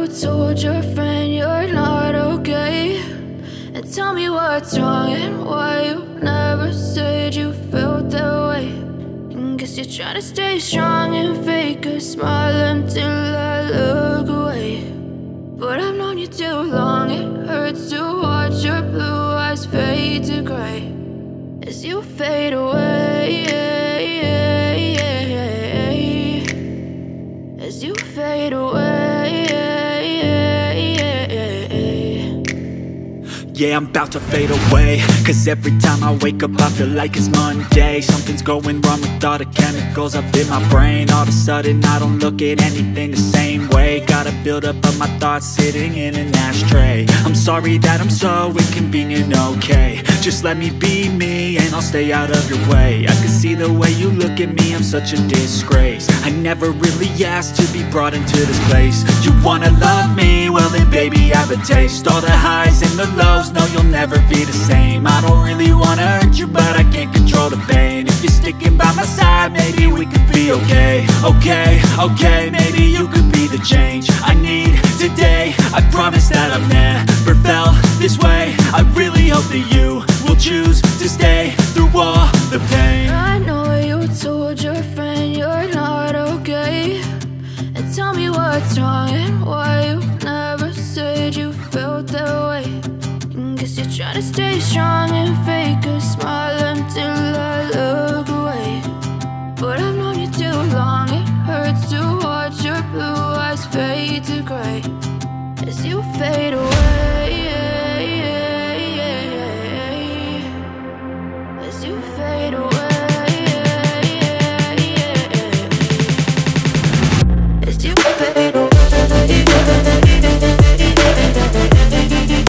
told your friend you're not okay, and tell me what's wrong and why you never said you felt that way. And guess you're trying to stay strong and fake a smile until I look away. But I've known you too long, it hurts to watch your blue eyes fade to gray as you fade away, as you fade away. Yeah, I'm about to fade away, cause every time I wake up I feel like it's Monday. Something's going wrong with all the chemicals up in my brain. All of a sudden I don't look at anything the same way. Got a buildup of my thoughts sitting in an ashtray. I'm sorry that I'm so inconvenient, okay. Just let me be me and I'll stay out of your way. I can see the way you look at me, I'm such a disgrace. I never really asked to be brought into this place. You wanna love me? Well then baby, have a taste. All the highs and the lows, no, you'll never be the same. I don't really wanna hurt you, but I can't control the pain. If you're sticking by my side, maybe we could be okay. Okay, okay, maybe you could be the change I need today. I promise that I've never felt this way. I really hope that you will choose to stay through all the pain. I know you told your friend you're not okay, and tell me what's wrong and why you never said you felt that way. Guess you're trying to stay strong and fake a smile until I look away. But I've known you too long, it hurts to watch your blue eyes fade to gray as you fade